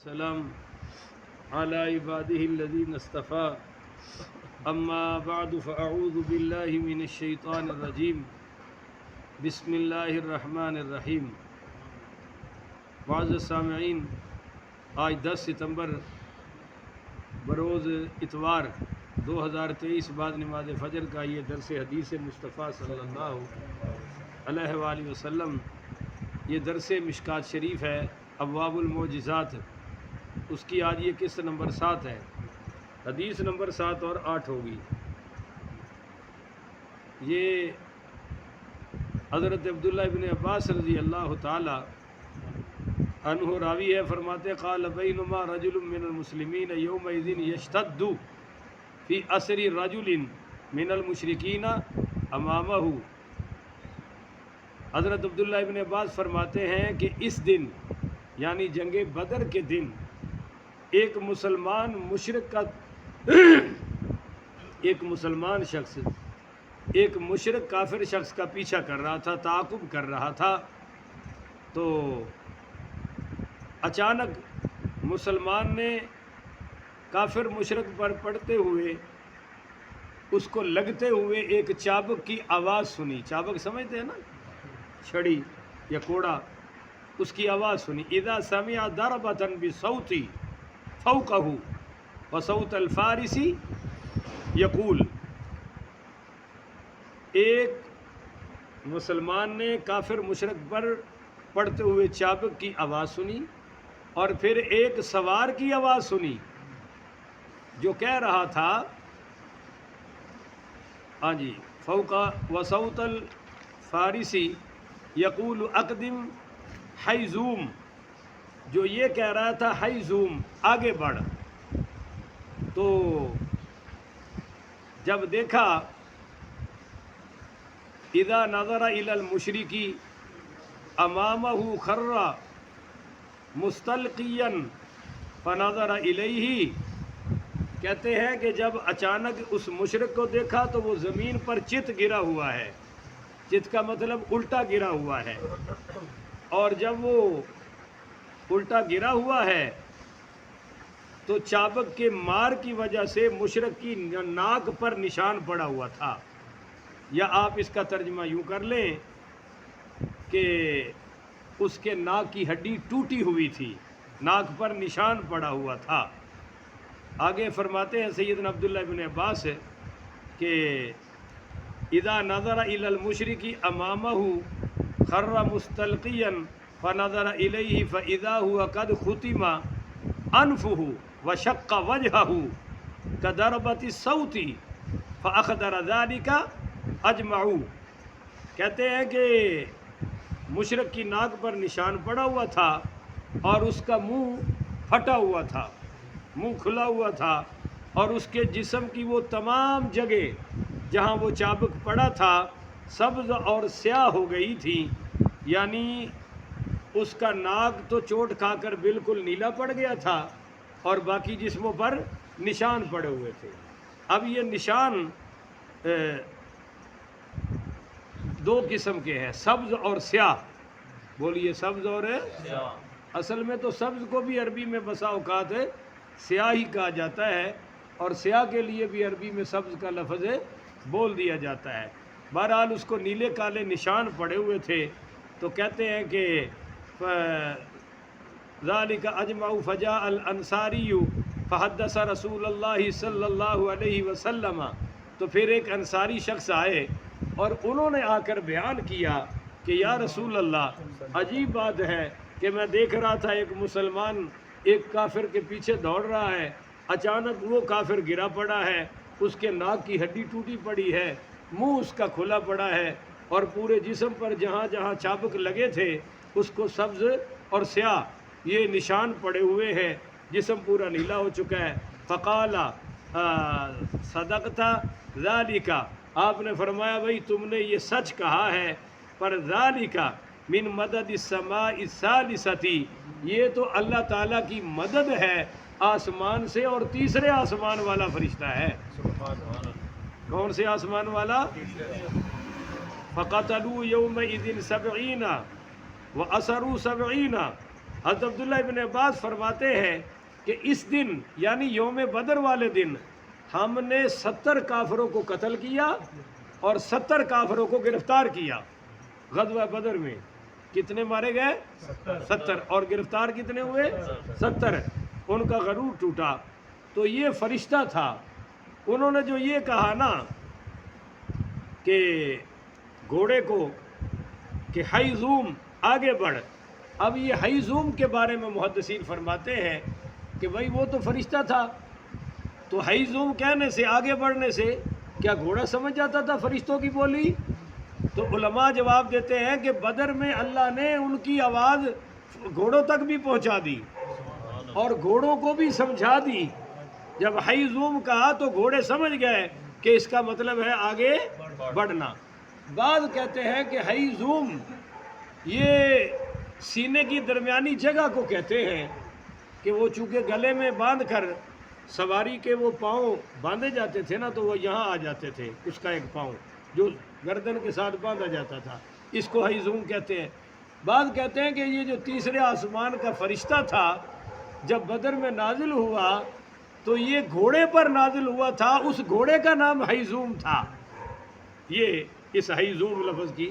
السلام على عباده الذين اصطفى اما بعد فاعوذ بالله من الشیطان الرجیم بسم اللہ الرحمن الرحیم. معزز سامعین، آج 10 ستمبر بروز اتوار 2023 بعد نماز فجر کا یہ درس حدیث مصطفیٰ صلی اللہ علیہ وآلہ وسلم، یہ درس مشکات شریف ہے، ابواب المعجزات. اس کی آج یہ قسط نمبر 7 ہے، حدیث نمبر 7 اور 8 ہوگی. یہ حضرت عبداللہ ابن عباس رضی اللہ تعالی عنہ راوی ہے، فرماتے قال بینما رجل من المسلمین یومئذ یشتد فی اسر رجل من المشرکین امامہ. حضرت عبداللہ ابن عباس فرماتے ہیں کہ اس دن یعنی جنگ بدر کے دن ایک مسلمان مشرک کا ایک مسلمان شخص ایک مشرک کافر شخص کا پیچھا کر رہا تھا، تعاقب کر رہا تھا. تو اچانک مسلمان نے کافر مشرک پر پڑتے ہوئے، اس کو لگتے ہوئے ایک چابک کی آواز سنی. چابک سمجھتے ہیں نا، چھڑی یا کوڑا، اس کی آواز سنی. اذا سمع ضربۃ بصوت فوقہ وصوت الفارسی یقول. ایک مسلمان نے کافر مشرک پر پڑھتے ہوئے چابک کی آواز سنی اور پھر ایک سوار کی آواز سنی جو کہہ رہا تھا، ہاں جی، فوقہ وصوت الفارسی یقول اقدم حیزوم، جو یہ کہہ رہا تھا حیزوم، آگے بڑھ. تو جب دیکھا اذا نظر الى المشرکی امامہ خر مستلقیا فنظر الیہ. کہتے ہیں کہ جب اچانک اس مشرک کو دیکھا تو وہ زمین پر چت گرا ہوا ہے. چت کا مطلب الٹا گرا ہوا ہے، اور جب وہ الٹا گرا ہوا ہے تو چابک کے مار کی وجہ سے مشرک کی ناک پر نشان پڑا ہوا تھا. یا آپ اس کا ترجمہ یوں کر لیں کہ اس کے ناک کی ہڈی ٹوٹی ہوئی تھی، ناک پر نشان پڑا ہوا تھا. آگے فرماتے ہیں سیدنا عبداللہ بن عباس کہ اذا نظر الى المشرک امامہ خر مستلقیا فنظر الیہ فاذا هو قد ختم انفہ وشق وجہہ کضربۃ الصوت فاخبر ذلک اجمعوا. کہتے ہیں کہ مشرک کی ناک پر نشان پڑا ہوا تھا اور اس کا منہ پھٹا ہوا تھا، منہ کھلا ہوا تھا، اور اس کے جسم کی وہ تمام جگہ جہاں وہ چابک پڑا تھا سبز اور سیاہ ہو گئی تھی. یعنی اس کا ناک تو چوٹ کھا کر بالکل نیلا پڑ گیا تھا اور باقی جسموں پر نشان پڑے ہوئے تھے. اب یہ نشان دو قسم کے ہیں، سبز اور سیاہ. بولیے سبز اور سیاہ. اصل میں تو سبز کو بھی عربی میں بسا اوقات سیاہ ہی کہا جاتا ہے، اور سیاہ کے لیے بھی عربی میں سبز کا لفظ بول دیا جاتا ہے. بہرحال اس کو نیلے کالے نشان پڑے ہوئے تھے. تو کہتے ہیں کہ ذالک اجمع فجاء الانصاری فحدث رسول اللہ صلی اللہ علیہ وسلم. تو پھر ایک انصاری شخص آئے اور انہوں نے آ کر بیان کیا کہ یا رسول اللہ، عجیب بات ہے کہ میں دیکھ رہا تھا ایک مسلمان ایک کافر کے پیچھے دوڑ رہا ہے، اچانک وہ کافر گرا پڑا ہے، اس کے ناک کی ہڈی ٹوٹی پڑی ہے، منہ اس کا کھلا پڑا ہے، اور پورے جسم پر جہاں جہاں چابک لگے تھے اس کو سبز اور سیاہ یہ نشان پڑے ہوئے ہیں، جسم پورا نیلا ہو چکا ہے. فقال صدقت ذالک، آپ نے فرمایا بھائی تم نے یہ سچ کہا ہے، پر ذالک من مدد السماء الثالثۃ، یہ تو اللہ تعالیٰ کی مدد ہے آسمان سے، اور تیسرے آسمان والا فرشتہ ہے. کون سے آسمان والا؟ فقتلوا یومئذ 70 واسروا 70. حضرت عبداللہ ابن عباس فرماتے ہیں کہ اس دن یعنی یوم بدر والے دن ہم نے 70 کافروں کو قتل کیا اور 70 کافروں کو گرفتار کیا۔ غزوہ بدر میں کتنے مارے گئے؟ 70، اور گرفتار کتنے ہوئے؟ 70۔ ان کا غرور ٹوٹا۔ تو یہ فرشتہ تھا، انہوں نے جو یہ کہا نا کہ گھوڑے کو کہ ہیزوم آگے بڑھ، اب یہ ہیزوم کے بارے میں محدثین فرماتے ہیں کہ بھائی وہ تو فرشتہ تھا، تو ہیزوم کہنے سے، آگے بڑھنے سے کیا گھوڑا سمجھ جاتا تھا فرشتوں کی بولی؟ تو علماء جواب دیتے ہیں کہ بدر میں اللہ نے ان کی آواز گھوڑوں تک بھی پہنچا دی اور گھوڑوں کو بھی سمجھا دی۔ جب ہیزوم کہا تو گھوڑے سمجھ گئے کہ اس کا مطلب ہے آگے بڑھنا۔ بعض کہتے ہیں کہ ہیزوم یہ سینے کی درمیانی جگہ کو کہتے ہیں کہ وہ چونکہ گلے میں باندھ کر سواری کے وہ پاؤں باندھے جاتے تھے نا، تو وہ یہاں آ جاتے تھے، اس کا ایک پاؤں جو گردن کے ساتھ باندھا جاتا تھا، اس کو ہیزوم کہتے ہیں۔ بعض کہتے ہیں کہ یہ جو تیسرے آسمان کا فرشتہ تھا جب بدر میں نازل ہوا تو یہ گھوڑے پر نازل ہوا تھا، اس گھوڑے کا نام ہیزوم تھا۔ یہ اس ہیزوم لفظ کی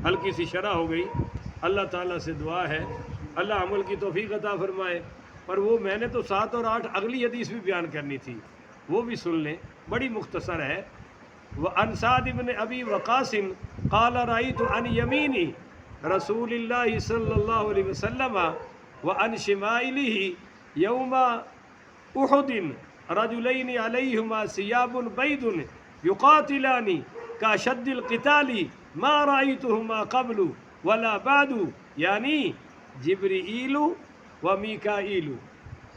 ہلکی سی شرح ہو گئی۔ اللہ تعالیٰ سے دعا ہے اللہ عمل کی توفیق عطا فرمائے۔ پر وہ میں نے تو 7 اور 8 اگلی حدیث بھی بیان کرنی تھی، وہ بھی سن لیں، بڑی مختصر ہے۔ وَعَنْ سَعْدِ بْنِ أَبِي وَقَاسٍ قَالَ رَأَيْتُ عَنْ يَمِينِ رسول اللہ صلی اللہ علیہ وسلم وعن شمائلہ یوم احد رجلین علیہما ثیاب بید یقاتلان کاشد القتال ما رأیتہما قبل ولا بعد، یعنی جبرائیل و میکائیل،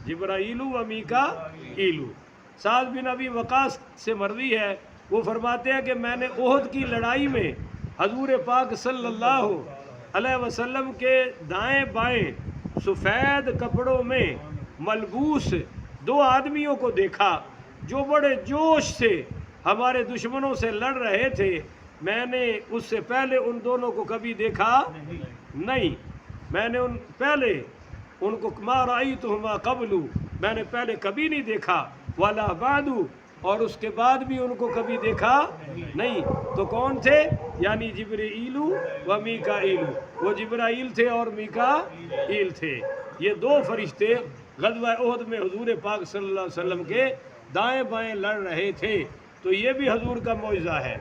جبرائیل و میکائیل۔ سعد بن ابی وقاص سے مروی ہے، وہ فرماتے ہیں کہ میں نے احد کی لڑائی میں حضور پاک صلی اللہ علیہ وسلم کے دائیں بائیں سفید کپڑوں میں ملبوس 2 آدمیوں کو دیکھا جو بڑے جوش سے ہمارے دشمنوں سے لڑ رہے تھے۔ میں نے اس سے پہلے ان دونوں کو کبھی دیکھا نہیں، میں نے پہلے ان کو ما رأیتہما قبل، میں نے پہلے کبھی نہیں دیکھا، ولا بعد، اور اس کے بعد بھی ان کو کبھی دیکھا نہیں۔ تو کون تھے؟ یعنی جبرائیل و میکائیل، وہ جبرائیل تھے اور میکائیل تھے۔ یہ 2 فرشتے غزوہ احد میں حضور پاک صلی اللہ علیہ وسلم کے دائیں بائیں لڑ رہے تھے۔ تو یہ بھی حضور کا معجزہ ہے۔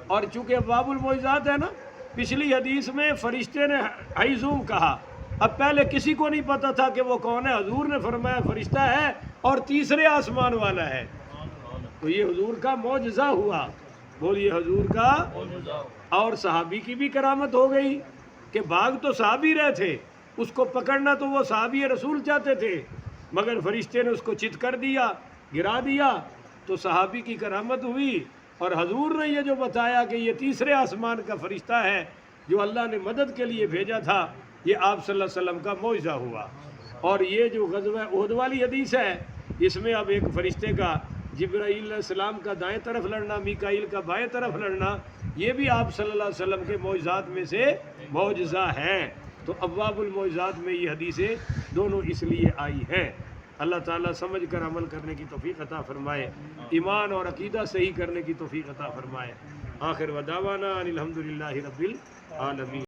اور چونکہ باب المعجزات ہے نا، پچھلی حدیث میں فرشتے نے ہیزوم کہا، اب پہلے کسی کو نہیں پتا تھا کہ وہ کون ہے، حضور نے فرمایا فرشتہ ہے اور تیسرے آسمان والا ہے۔ تو یہ حضور کا معجزہ ہوا، بولیے حضور کا۔ اور صحابی کی بھی کرامت ہو گئی کہ بھاگ تو صحابی رہے تھے، اس کو پکڑنا تو وہ صحابی رسول چاہتے تھے، مگر فرشتے نے اس کو چت کر دیا، گرا دیا، تو صحابی کی کرامت ہوئی۔ اور حضور نے یہ جو بتایا کہ یہ تیسرے آسمان کا فرشتہ ہے جو اللہ نے مدد کے لیے بھیجا تھا، یہ آپ صلی اللہ علیہ وسلم کا معجزہ ہوا۔ اور یہ جو غزوہ احد والی حدیث ہے، اس میں اب ایک فرشتے کا، جبرائیل علیہ السلام کا دائیں طرف لڑنا، میکائیل کا بائیں طرف لڑنا، یہ بھی آپ صلی اللہ علیہ وسلم کے معجزات میں سے معجزہ ہیں۔ تو ابواب المعجزات میں یہ حدیثیں دونوں اس لیے آئی ہیں۔ اللہ تعالیٰ سمجھ کر عمل کرنے کی توفیق عطا فرمائے، ایمان اور عقیدہ صحیح کرنے کی توفیق عطا فرمائے۔ آخر ودعوانا ان الحمدللہ رب العالمین۔